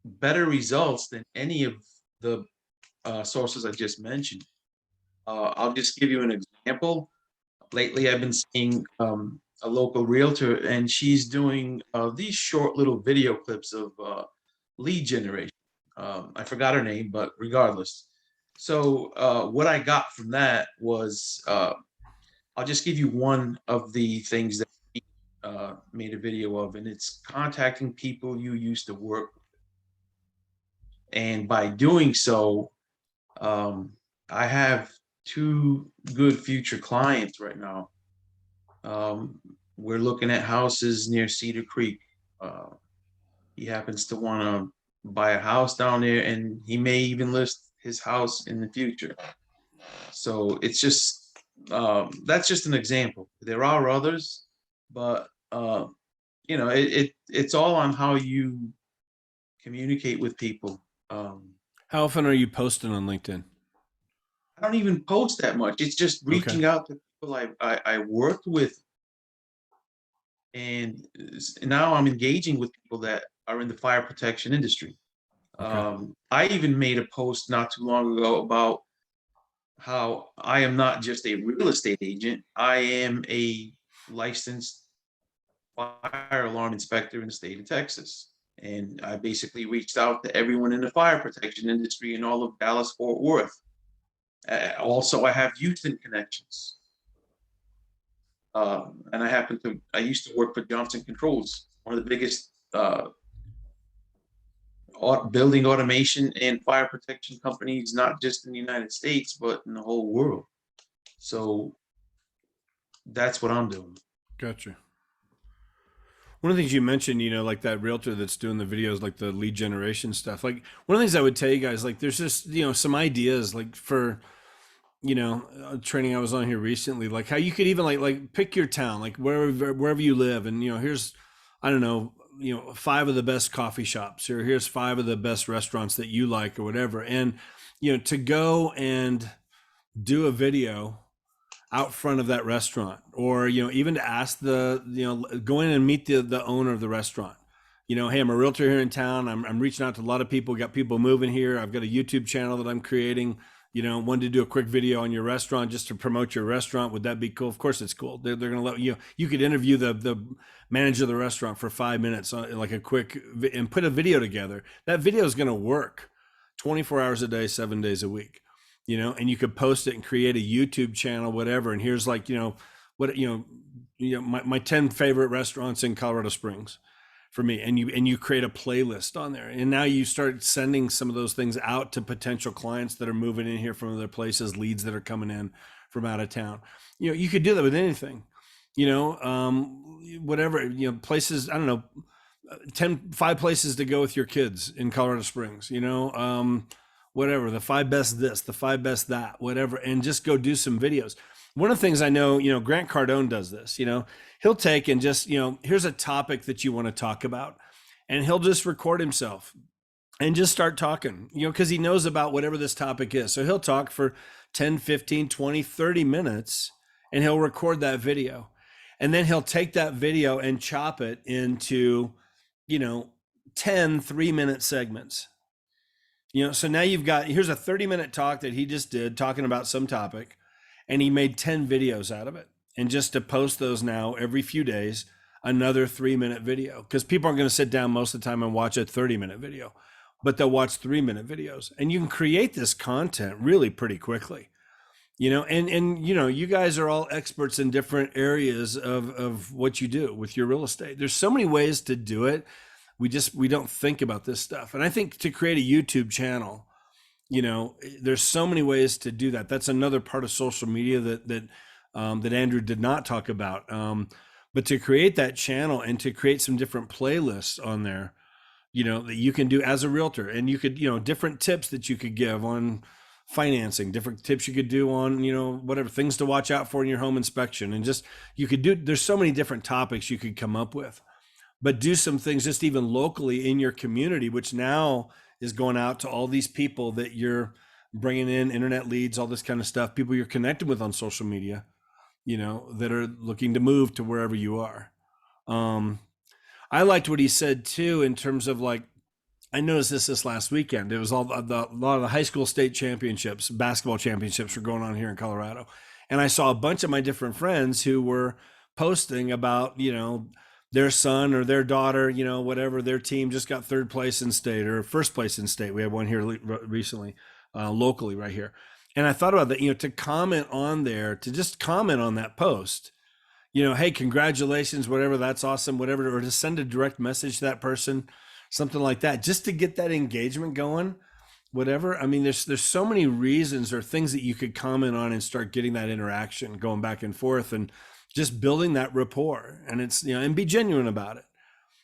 better results than any of the sources I just mentioned. I'll just give you an example. Lately, I've been seeing a local realtor, and she's doing these short little video clips of lead generation. I forgot her name, but regardless. So what I got from that was I'll just give you one of the things that we made a video of, and it's contacting people you used to work with. And by doing so, I have two good future clients right now. We're looking at houses near Cedar Creek. Uh, he happens to want to buy a house down there, and he may even list his house in the future. So it's just that's just an example. There are others, but it's all on how you communicate with people. How often are you posting on LinkedIn? I don't even post that much. It's just Okay. reaching out to people I worked with, and now I'm engaging with people that are in the fire protection industry. Okay. I even made a post not too long ago about how I am not just a real estate agent. I am a licensed fire alarm inspector in the state of Texas. And I basically reached out to everyone in the fire protection industry in all of Dallas, Fort Worth. Also, I have Houston connections. And I used to work for Johnson Controls, one of the biggest building automation and fire protection companies, not just in the United States, but in the whole world. So that's what I'm doing. Gotcha. One of the things you mentioned, like that realtor that's doing the videos, like the lead generation stuff. Like one of the things I would tell you guys, like there's just, some ideas like for, training I was on here recently, like how you could even like pick your town, like wherever you live. And, here's, I don't know, 5 of the best coffee shops, or here's 5 of the best restaurants that you like or whatever. And, to go and do a video out front of that restaurant, or even to ask go in and meet the owner of the restaurant. Hey, I'm a realtor here in town. I'm reaching out to a lot of people, got people moving here. I've got a YouTube channel that I'm creating. Wanted to do a quick video on your restaurant just to promote your restaurant. Would that be cool? Of course it's cool. They're going to let you could interview the manager of the restaurant for 5 minutes, like a quick, and put a video together. That video is going to work 24 hours a day, 7 days a week. And you could post it and create a YouTube channel, whatever. And here's like, my 10 favorite restaurants in Colorado Springs for me. And you create a playlist on there. And now you start sending some of those things out to potential clients that are moving in here from other places, leads that are coming in from out of town. You could do that with anything, whatever, places, I don't know, 5 places to go with your kids in Colorado Springs, whatever, the 5 best this, the 5 best that, whatever, and just go do some videos. One of the things I know, Grant Cardone does this, he'll take and just, here's a topic that you want to talk about, and he'll just record himself and just start talking, because he knows about whatever this topic is. So he'll talk for 10, 15, 20, 30 minutes, and he'll record that video. And then he'll take that video and chop it into, 10 3-minute segments. So now here's a 30-minute talk that he just did talking about some topic, and he made 10 videos out of it. And just to post those now every few days, another 3-minute video, because people aren't going to sit down most of the time and watch a 30-minute video, but they'll watch 3-minute videos. And you can create this content really pretty quickly, and you guys are all experts in different areas of what you do with your real estate. There's so many ways to do it. We don't think about this stuff. And I think to create a YouTube channel, You know, there's so many ways to do that. That's another part of social media that Andrew did not talk about. But to create that channel and to create some different playlists on there, you know, that you can do as a realtor, and you could, you know, different tips that you could give on financing, different tips you could do on, you know, whatever things to watch out for in your home inspection, and just, you could do, there's so many different topics you could come up with, but do some things just even locally in your community, which now is going out to all these people that you're bringing in, internet leads, all this kind of stuff, people you're connected with on social media, you know, that are looking to move to wherever you are. I liked what he said too, in terms of like, I noticed this last weekend. It was a lot of the high school state championships, basketball championships were going on here in Colorado. And I saw a bunch of my different friends who were posting about, you know, their son or their daughter, you know, whatever, their team just got third place in state or first place in state. We had one here recently, locally right here. And I thought about that, you know, to comment on there, to just comment on that post, you know, hey, congratulations, whatever, that's awesome, whatever, or to send a direct message to that person, something like that, just to get that engagement going, whatever. I mean, there's so many reasons or things that you could comment on and start getting that interaction going back and forth, and just building that rapport. And it's, you know, and be genuine about it,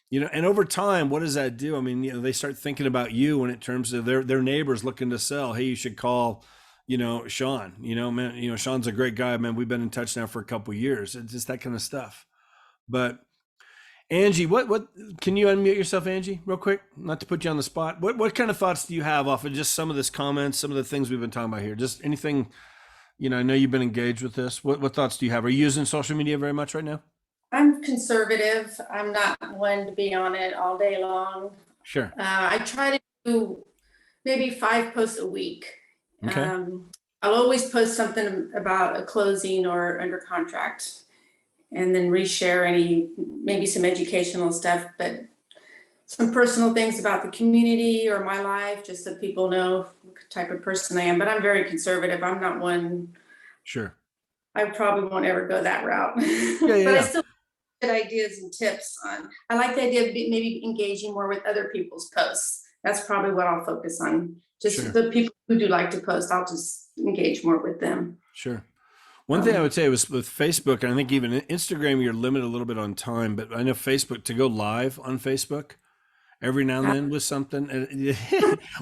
you know, and over time, what does that do? I mean, you know, they start thinking about you in terms of their neighbors looking to sell. Hey, you should call, you know, Sean, you know, man, you know, Sean's a great guy, man. We've been in touch now for a couple of years. It's just that kind of stuff. But Angie, what can you unmute yourself, Angie, real quick? Not to put you on the spot. What kind of thoughts do you have off of just some of this comments, some of the things we've been talking about here? Just anything, you know, I know you've been engaged with this. What thoughts do you have? Are you using social media very much right now? I'm conservative. I'm not one to be on it all day long. Sure. I try to do maybe 5 posts a week. Okay. I'll always post something about a closing or under contract, and then reshare maybe some educational stuff, but some personal things about the community or my life, just so people know what type of person I am. But I'm very conservative. I'm not one. Sure. I probably won't ever go that route. Yeah. But I still have good ideas and tips on. I like the idea of maybe engaging more with other people's posts. That's probably what I'll focus on. Just Sure. the people who do like to post, I'll just engage more with them. Sure. One thing I would say was with Facebook, and I think even Instagram, you're limited a little bit on time, but I know Facebook, to go live on Facebook every now and then with something. And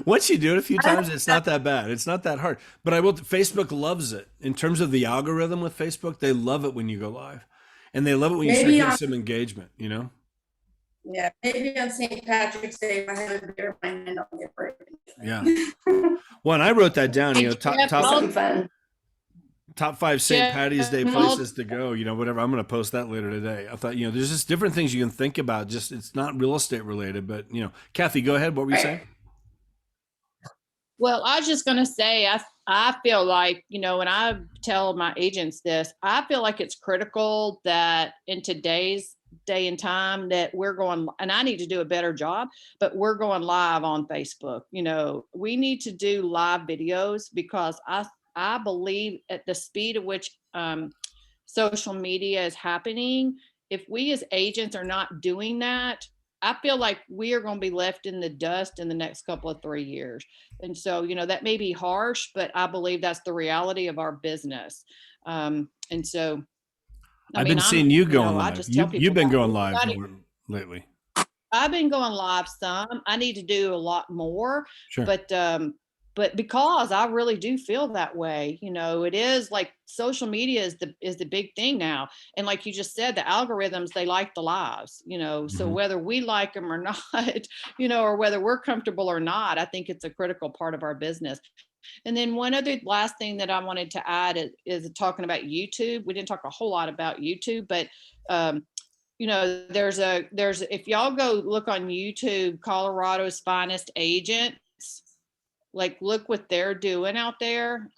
once you do it a few times, it's not that bad. It's not that hard. But Facebook loves it in terms of the algorithm with Facebook. They love it when you go live, and they love it when you start getting some engagement, you know? Yeah, maybe on St. Patrick's Day, if I have a beer in my hand, I'll get ready. Yeah. Well, and I wrote that down, you know, top 5 St. Patty's Day places to go, you know, whatever. I'm going to post that later today. I thought, you know, there's just different things you can think about. Just, it's not real estate related, but, you know, Kathy, go ahead. What were you saying? Well, I was just going to say, I feel like, you know, when I tell my agents this, I feel like it's critical that in today's day and time that we're going, and I need to do a better job, but we're going live on Facebook. You know, we need to do live videos, because I believe at the speed at which social media is happening, if we as agents are not doing that, I feel like we are going to be left in the dust in the next couple of 3 years. And so, you know, that may be harsh, but I believe that's the reality of our business. And so, I've been seeing you going live. I just tell people you've been going live lately. I've been going live some. I need to do a lot more, Sure. But because I really do feel that way, you know, it is like social media is the big thing now. And like you just said, the algorithms, they like the lives, you know, so whether we like them or not, you know, or whether we're comfortable or not, I think it's a critical part of our business. And then one other last thing that I wanted to add is talking about YouTube. We didn't talk a whole lot about YouTube, but you know, there's if y'all go look on YouTube, Colorado's Finest Agents, like look what they're doing out there.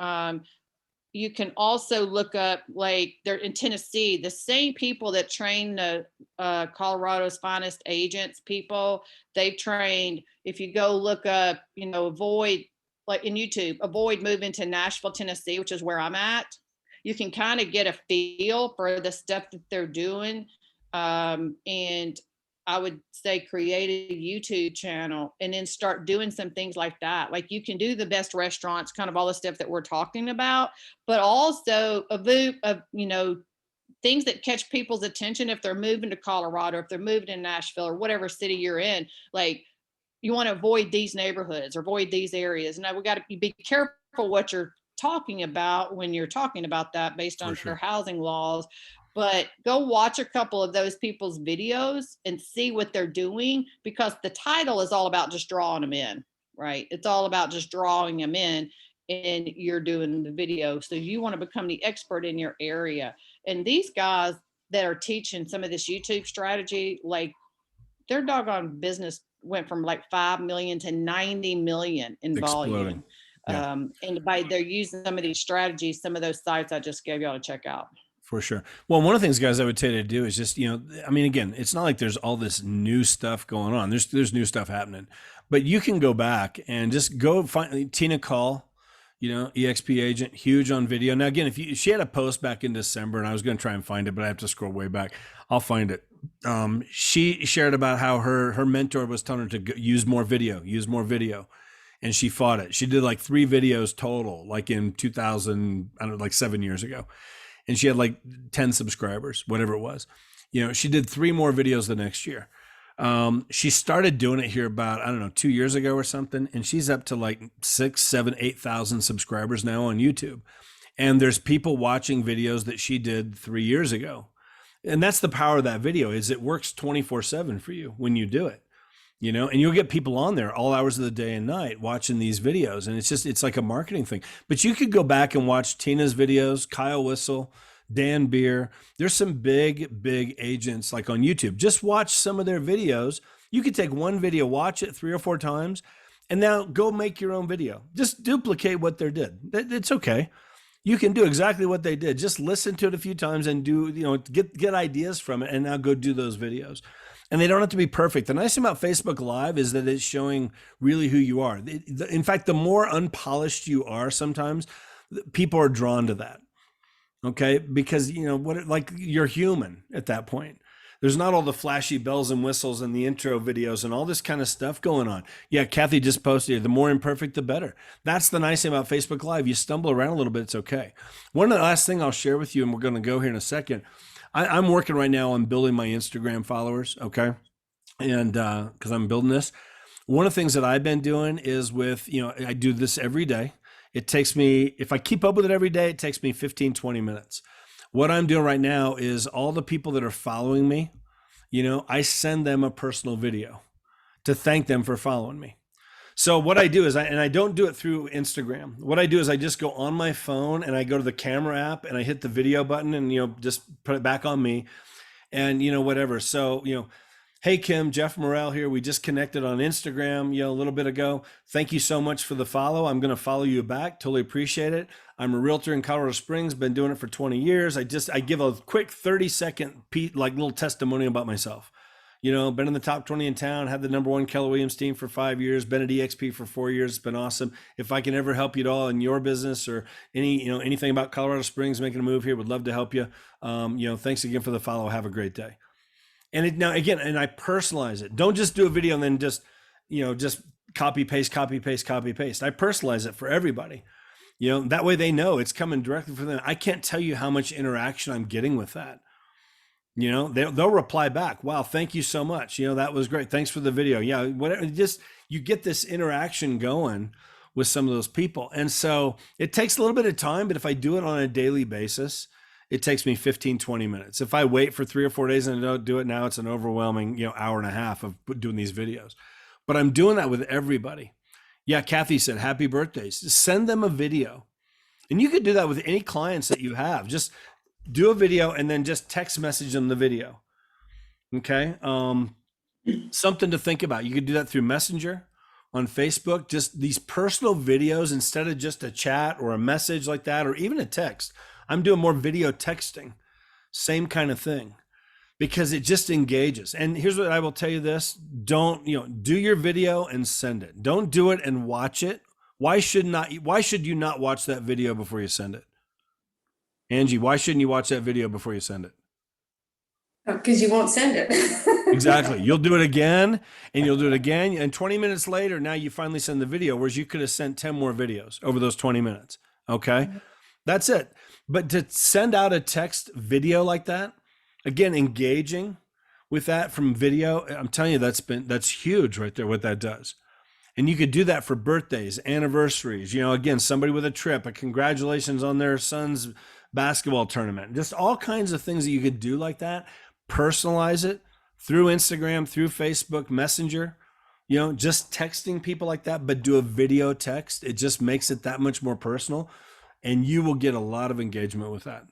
You can also look up, like they're in Tennessee, the same people that train the Colorado's Finest Agents people, they've trained, if you go look up, you know, avoid moving to Nashville, Tennessee, which is where I'm at. You can kind of get a feel for the stuff that they're doing. And I would say create a YouTube channel and then start doing some things like that. Like you can do the best restaurants, kind of all the stuff that we're talking about, but also you know, things that catch people's attention if they're moving to Colorado, if they're moving to Nashville or whatever city you're in. Like you want to avoid these neighborhoods or avoid these areas. Now we got to be careful what you're talking about when you're talking about that based on their housing laws. But go watch a couple of those people's videos and see what they're doing, because the title is all about just drawing them in, right? It's all about just drawing them in, and you're doing the video. So you want to become the expert in your area. And these guys that are teaching some of this YouTube strategy, like their doggone business went from like 5 million to 90 million in volume. Yeah. And they're using some of these strategies, some of those sites I just gave y'all to check out. For sure. Well, one of the things, guys, I would tell you to do is just, you know, I mean, again, it's not like there's all this new stuff going on. There's new stuff happening, but you can go back and just go find Tina Call, you know, EXP agent, huge on video. Now, again, she had a post back in December, and I was going to try and find it, but I have to scroll way back. I'll find it. She shared about how her mentor was telling her to use more video, and she fought it. She did like 3 videos total, like in 2000, I don't know, like 7 years ago. And she had like 10 subscribers, whatever it was. You know, she did 3 more videos the next year. She started doing it here about, I don't know, 2 years ago or something. And she's up to like 6, 7, 8,000 subscribers now on YouTube. And there's people watching videos that she did 3 years ago. And that's the power of that video, is it works 24/7 for you when you do it. You know, and you'll get people on there all hours of the day and night watching these videos. And it's like a marketing thing. But you could go back and watch Tina's videos, Kyle Whistle, Dan Beer. There's some big agents like on YouTube. Just watch some of their videos. You could take one video, watch it 3 or 4 times, and now go make your own video. Just duplicate what they did. It's okay. You can do exactly what they did. Just listen to it a few times and do, you know, get ideas from it, and now go do those videos. And they don't have to be perfect. The nice thing about Facebook Live is that it's showing really who you are. In fact, the more unpolished you are, sometimes people are drawn to that. Okay, because you know like you're human at that point. There's not all the flashy bells and whistles and the intro videos and all this kind of stuff going on. Yeah, Kathy just posted, the more imperfect, the better. That's the nice thing about Facebook Live. You stumble around a little bit, it's okay. One of the last thing I'll share with you, and we're going to go here in a second. I'm working right now on building my Instagram followers, okay? And because I'm building this. One of the things that I've been doing is with, you know, I do this every day. It takes me, if I keep up with it every day, it takes me 15, 20 minutes. What I'm doing right now is all the people that are following me, you know, I send them a personal video to thank them for following me. So what I do is, I don't do it through Instagram. What I do is I just go on my phone and I go to the camera app and I hit the video button and, you know, just put it back on me and, you know, whatever. So, you know, hey, Kim, Jeff Morrell here. We just connected on Instagram, you know, a little bit ago. Thank you so much for the follow. I'm going to follow you back. Totally appreciate it. I'm a realtor in Colorado Springs, been doing it for 20 years. I give a quick 30-second like little testimonial about myself. You know, been in the top 20 in town, had the #1 Keller Williams team for 5 years, been at EXP for 4 years. It's been awesome. If I can ever help you at all in your business or anything about Colorado Springs, making a move here, would love to help you. You know, thanks again for the follow. Have a great day. And I personalize it. Don't just do a video and then just copy, paste. I personalize it for everybody. You know, that way they know it's coming directly from them. I can't tell you how much interaction I'm getting with that. You know, they'll reply back. Wow, thank you so much. You know, that was great. Thanks for the video. Yeah, whatever. Just you get this interaction going with some of those people. And so it takes a little bit of time, but if I do it on a daily basis, it takes me 15, 20 minutes. If I wait for 3 or 4 days and I don't do it now, it's an overwhelming, hour and a half of doing these videos. But I'm doing that with everybody. Yeah, Kathy said, happy birthdays. Just send them a video. And you could do that with any clients that you have. Just do a video and then just text message them the video. Okay. Something to think about. You could do that through Messenger, on Facebook, just these personal videos instead of just a chat or a message like that, or even a text. I'm doing more video texting, same kind of thing, because it just engages. And here's what I will tell you this, don't, do your video and send it. Don't do it and watch it. Why should you not watch that video before you send it? Angie, why shouldn't you watch that video before you send it? Because you won't send it. Exactly. You'll do it again and you'll do it again. And 20 minutes later, now you finally send the video, whereas you could have sent 10 more videos over those 20 minutes. Okay. That's it. But to send out a text video like that, again, engaging with that from video, I'm telling you, that's huge right there, what that does. And you could do that for birthdays, anniversaries, again, somebody with a trip, a congratulations on their son's basketball tournament, just all kinds of things that you could do like that. Personalize it through Instagram, through Facebook Messenger, just texting people like that, but do a video text. It just makes it that much more personal, and you will get a lot of engagement with that.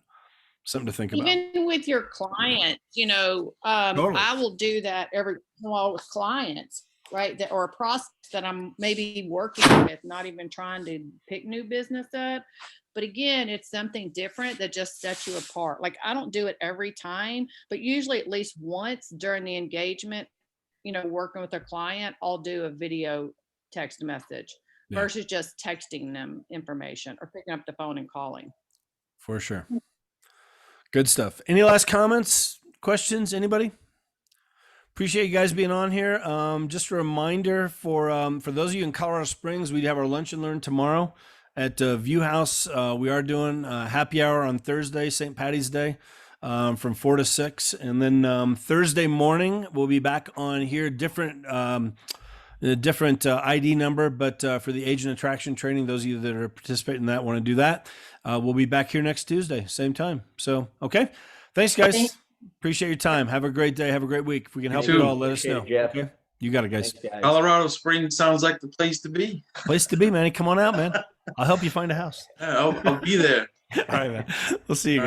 Something to think about. Even with your clients, Totally. I will do that every while with clients, right? Or a prospect that I'm maybe working with, not even trying to pick new business up. But again, it's something different that just sets you apart. Like, I don't do it every time, but usually at least once during the engagement, working with a client, I'll do a video text message versus just texting them information or picking up the phone and calling. For sure. Good stuff. Any last comments, questions, anybody? Appreciate you guys being on here. Just a reminder for those of you in Colorado Springs, we have our lunch and learn tomorrow at View House. We are doing happy hour on Thursday, St. Patty's Day, from 4 to 6. And then Thursday morning, we'll be back on here, different ID number, but for the agent attraction training, those of you that are participating in that, want to do that, we'll be back here next Tuesday, same time. So, okay. Thanks, guys. Appreciate your time. Have a great day. Have a great week. If we can help you all, let us know. Jeff. Okay? You got it, guys. Thanks, guys. Colorado Springs sounds like the place to be. Place to be, man. Come on out, man. I'll help you find a house. I'll be there. All right, man. We'll see you guys.